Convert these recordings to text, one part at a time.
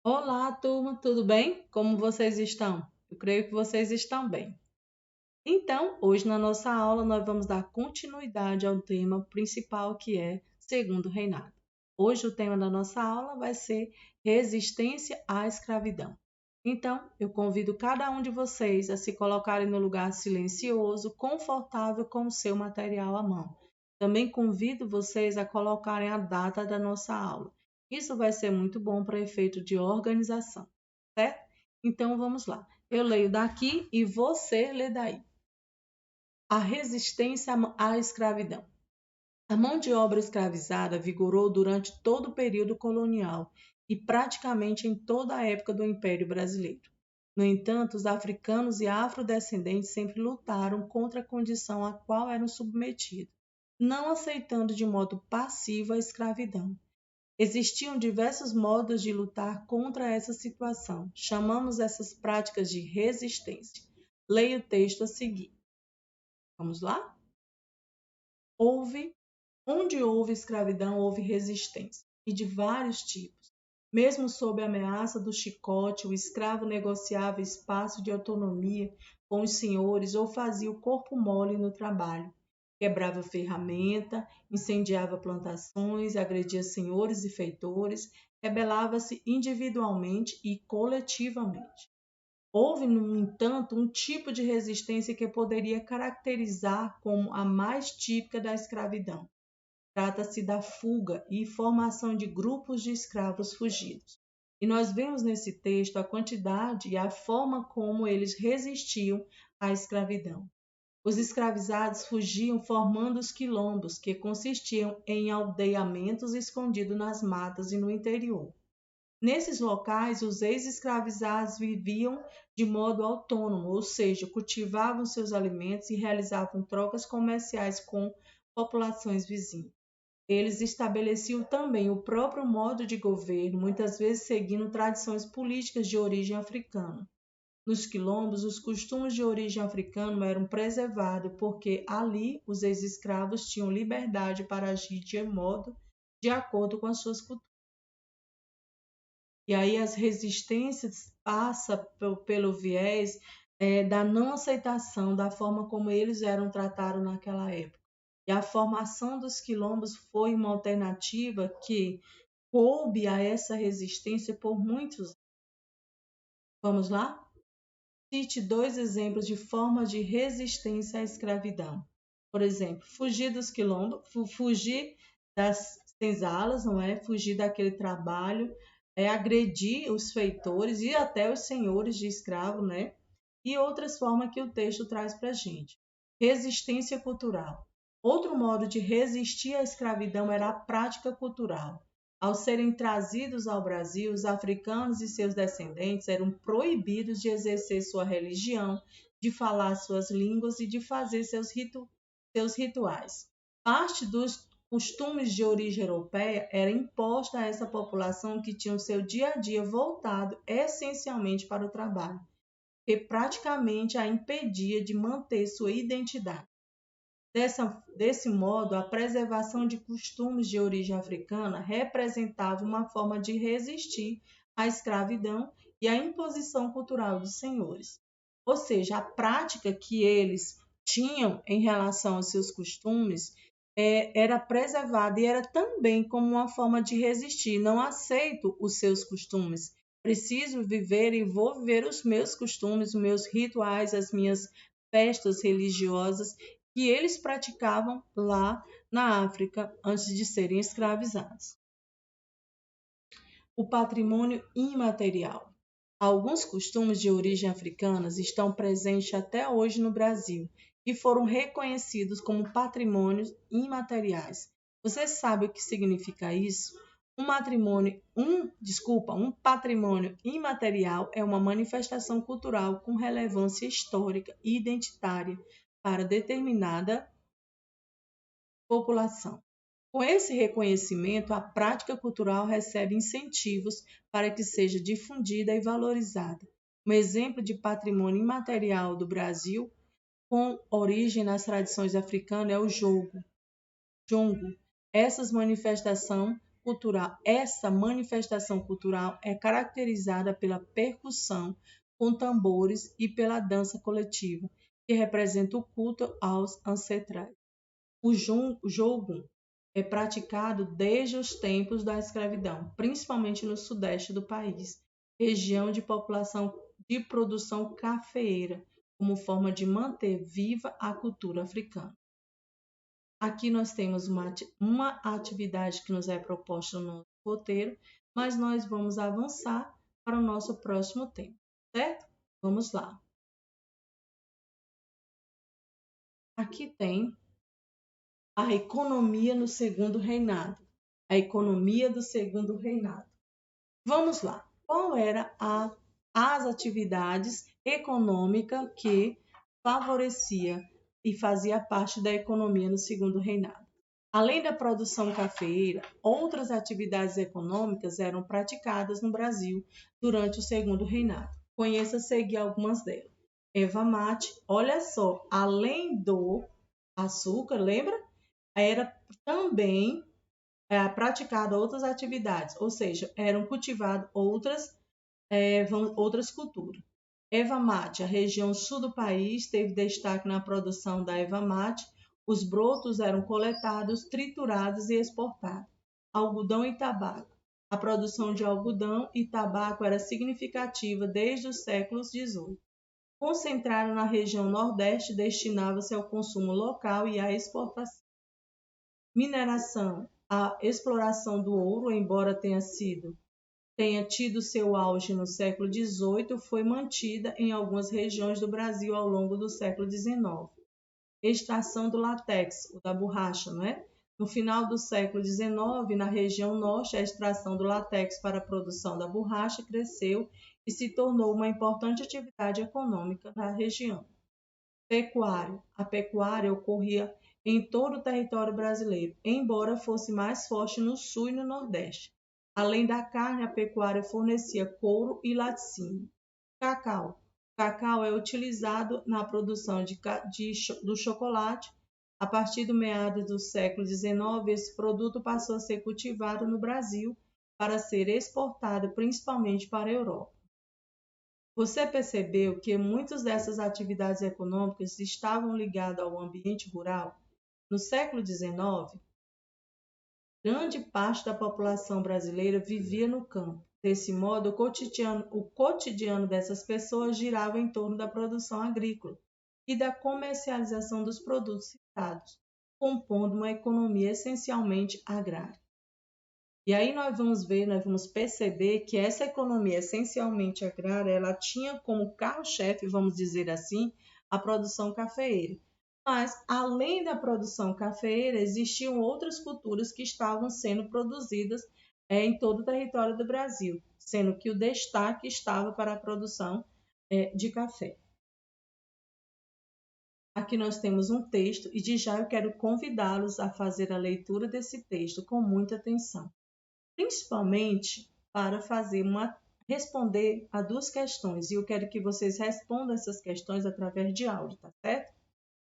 Olá, turma, tudo bem? Como vocês estão? Eu creio que vocês estão bem. Então, hoje na nossa aula nós vamos dar continuidade ao tema principal que é Segundo Reinado. Hoje o tema da nossa aula vai ser resistência à escravidão. Então, eu convido cada um de vocês a se colocarem no lugar silencioso, confortável com o seu material à mão. Também convido vocês a colocarem a data da nossa aula. Isso vai ser muito bom para efeito de organização, certo? Então vamos lá. Eu leio daqui e você lê daí. A resistência à escravidão. A mão de obra escravizada vigorou durante todo o período colonial e praticamente em toda a época do Império Brasileiro. No entanto, os africanos e afrodescendentes sempre lutaram contra a condição a qual eram submetidos, não aceitando de modo passivo a escravidão. Existiam diversos modos de lutar contra essa situação. Chamamos essas práticas de resistência. Leia o texto a seguir. Vamos lá? Onde houve escravidão, houve resistência, e de vários tipos. Mesmo sob a ameaça do chicote, o escravo negociava espaço de autonomia com os senhores ou fazia o corpo mole no trabalho. Quebrava ferramenta, incendiava plantações, agredia senhores e feitores, rebelava-se individualmente e coletivamente. Houve, no entanto, um tipo de resistência que poderia caracterizar como a mais típica da escravidão. Trata-se da fuga e formação de grupos de escravos fugidos. E nós vemos nesse texto a quantidade e a forma como eles resistiam à escravidão. Os escravizados fugiam formando os quilombos, que consistiam em aldeamentos escondidos nas matas e no interior. Nesses locais, os ex-escravizados viviam de modo autônomo, ou seja, cultivavam seus alimentos e realizavam trocas comerciais com populações vizinhas. Eles estabeleciam também o próprio modo de governo, muitas vezes seguindo tradições políticas de origem africana. Nos quilombos, os costumes de origem africana eram preservados porque ali os ex-escravos tinham liberdade para agir de acordo com as suas culturas. E aí as resistências passam pelo viés da não aceitação da forma como eles eram tratados naquela época. E a formação dos quilombos foi uma alternativa que coube a essa resistência por muitos anos. Vamos lá? Cite dois exemplos de formas de resistência à escravidão. Por exemplo, fugir dos quilombos, fugir das senzalas, não é? Fugir daquele trabalho, agredir os feitores e até os senhores de escravo, né? E outras formas que o texto traz para a gente. Resistência cultural. Outro modo de resistir à escravidão era a prática cultural. Ao serem trazidos ao Brasil, os africanos e seus descendentes eram proibidos de exercer sua religião, de falar suas línguas e de fazer seus rituais. Parte dos costumes de origem europeia era imposta a essa população que tinha o seu dia a dia voltado essencialmente para o trabalho, que praticamente a impedia de manter sua identidade. Desse modo, a preservação de costumes de origem africana representava uma forma de resistir à escravidão e à imposição cultural dos senhores. Ou seja, a prática que eles tinham em relação aos seus costumes era preservada e era também como uma forma de resistir. Não aceito os seus costumes, preciso viver e vou viver os meus costumes, os meus rituais, as minhas festas religiosas que eles praticavam lá na África antes de serem escravizados. O patrimônio imaterial. Alguns costumes de origem africana estão presentes até hoje no Brasil e foram reconhecidos como patrimônios imateriais. Você sabe o que significa isso? Um patrimônio imaterial é uma manifestação cultural com relevância histórica e identitária para determinada população. Com esse reconhecimento, a prática cultural recebe incentivos para que seja difundida e valorizada. Um exemplo de patrimônio imaterial do Brasil, com origem nas tradições africanas, é o jongo. Essas manifestações cultural, essa manifestação cultural é caracterizada pela percussão com tambores e pela dança coletiva, que representa o culto aos ancestrais. O jogo é praticado desde os tempos da escravidão, principalmente no sudeste do país, região de população de produção cafeeira, como forma de manter viva a cultura africana. Aqui nós temos uma atividade que nos é proposta no nosso roteiro, mas nós vamos avançar para o nosso próximo tema, certo? Vamos lá. Aqui tem a economia no segundo reinado. A economia do segundo reinado. Vamos lá. Qual era as atividades econômicas que favorecia e fazia parte da economia no segundo reinado? Além da produção cafeeira, outras atividades econômicas eram praticadas no Brasil durante o segundo reinado. Conheça a seguir algumas delas. Erva mate, olha só, além do açúcar, lembra? Era também praticada outras atividades, ou seja, eram cultivadas outras culturas. Erva mate, a região sul do país teve destaque na produção da erva mate. Os brotos eram coletados, triturados e exportados. Algodão e tabaco. A produção de algodão e tabaco era significativa desde os séculos XVIII. Concentrado na região nordeste, destinava-se ao consumo local e à exportação. Mineração. A exploração do ouro, embora tenha tido seu auge no século XVIII, foi mantida em algumas regiões do Brasil ao longo do século XIX. Extração do látex, o da borracha, não é? No final do século XIX, na região norte, a extração do látex para a produção da borracha cresceu e se tornou uma importante atividade econômica na região. Pecuária. A pecuária ocorria em todo o território brasileiro, embora fosse mais forte no sul e no nordeste. Além da carne, a pecuária fornecia couro e laticínio. Cacau. Cacau é utilizado na produção do chocolate. A partir do meados do século XIX, esse produto passou a ser cultivado no Brasil para ser exportado principalmente para a Europa. Você percebeu que muitas dessas atividades econômicas estavam ligadas ao ambiente rural? No século XIX, grande parte da população brasileira vivia no campo. Desse modo, o cotidiano dessas pessoas girava em torno da produção agrícola e da comercialização dos produtos citados, compondo uma economia essencialmente agrária. E aí nós vamos perceber que essa economia essencialmente agrária, ela tinha como carro-chefe, vamos dizer assim, a produção cafeeira. Mas, além da produção cafeeira, existiam outras culturas que estavam sendo produzidas em todo o território do Brasil, sendo que o destaque estava para a produção de café. Aqui nós temos um texto e de já eu quero convidá-los a fazer a leitura desse texto com muita atenção. Principalmente para responder a duas questões, e eu quero que vocês respondam essas questões através de áudio, tá certo?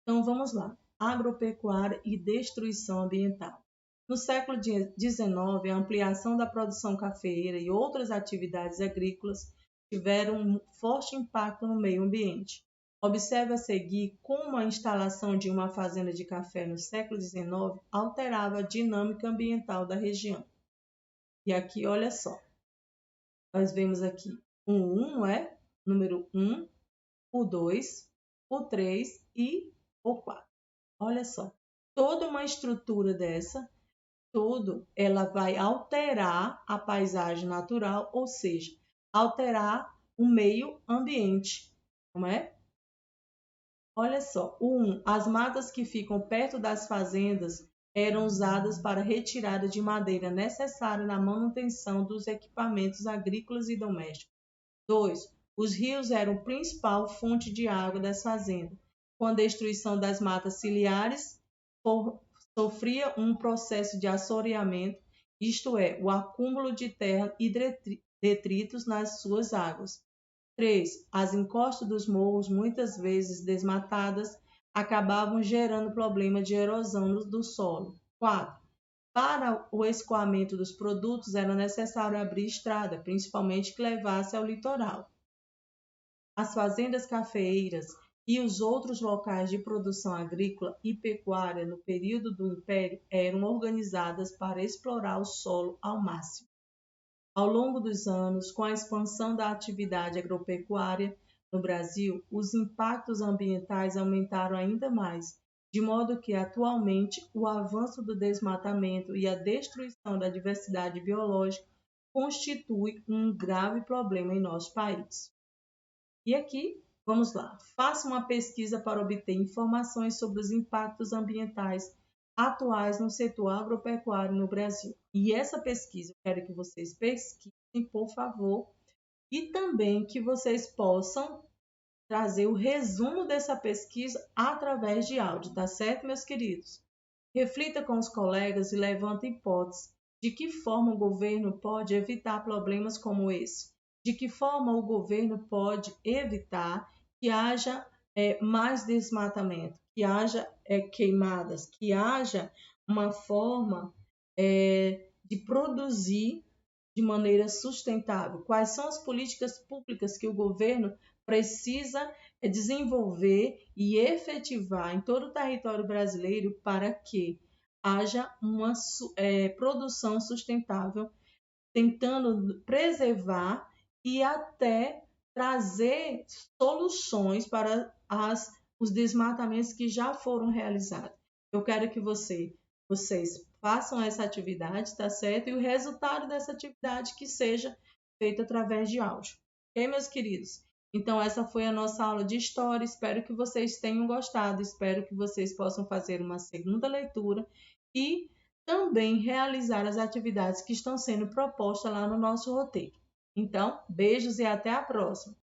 Então vamos lá. Agropecuária e destruição ambiental. No século XIX, a ampliação da produção cafeeira e outras atividades agrícolas tiveram um forte impacto no meio ambiente. Observe a seguir como a instalação de uma fazenda de café no século XIX alterava a dinâmica ambiental da região. E aqui, olha só, nós vemos aqui o 1, não é? Número 1, o 2, o 3 e o 4. Olha só, toda uma estrutura dessa, ela vai alterar a paisagem natural, ou seja, alterar o meio ambiente, não é? Olha só, o 1, as matas que ficam perto das fazendas eram usadas para retirada de madeira necessária na manutenção dos equipamentos agrícolas e domésticos. 2. Os rios eram a principal fonte de água das fazendas. Com a destruição das matas ciliares, sofria um processo de assoreamento, isto é, o acúmulo de terra e detritos nas suas águas. 3. As encostas dos morros, muitas vezes desmatadas, acabavam gerando problema de erosão do solo. 4. para o escoamento dos produtos era necessário abrir estrada, principalmente que levasse ao litoral. As fazendas cafeeiras e os outros locais de produção agrícola e pecuária no período do Império eram organizadas para explorar o solo ao máximo. Ao longo dos anos, com a expansão da atividade agropecuária no Brasil, os impactos ambientais aumentaram ainda mais, de modo que atualmente o avanço do desmatamento e a destruição da diversidade biológica constitui um grave problema em nosso país. E aqui, vamos lá, faça uma pesquisa para obter informações sobre os impactos ambientais atuais no setor agropecuário no Brasil. E essa pesquisa, eu quero que vocês pesquisem, por favor, e também que vocês possam trazer o resumo dessa pesquisa através de áudio, tá certo, meus queridos? Reflita com os colegas e levante hipóteses de que forma o governo pode evitar problemas como esse. De que forma o governo pode evitar que haja mais desmatamento, que haja queimadas, que haja uma forma de produzir de maneira sustentável? Quais são as políticas públicas que o governo precisa desenvolver e efetivar em todo o território brasileiro para que haja uma produção sustentável, tentando preservar e até trazer soluções para os desmatamentos que já foram realizados. Eu quero que vocês façam essa atividade, tá certo? E o resultado dessa atividade que seja feito através de áudio. Ok, meus queridos? Então, essa foi a nossa aula de história. Espero que vocês tenham gostado. Espero que vocês possam fazer uma segunda leitura e também realizar as atividades que estão sendo propostas lá no nosso roteiro. Então, beijos e até a próxima!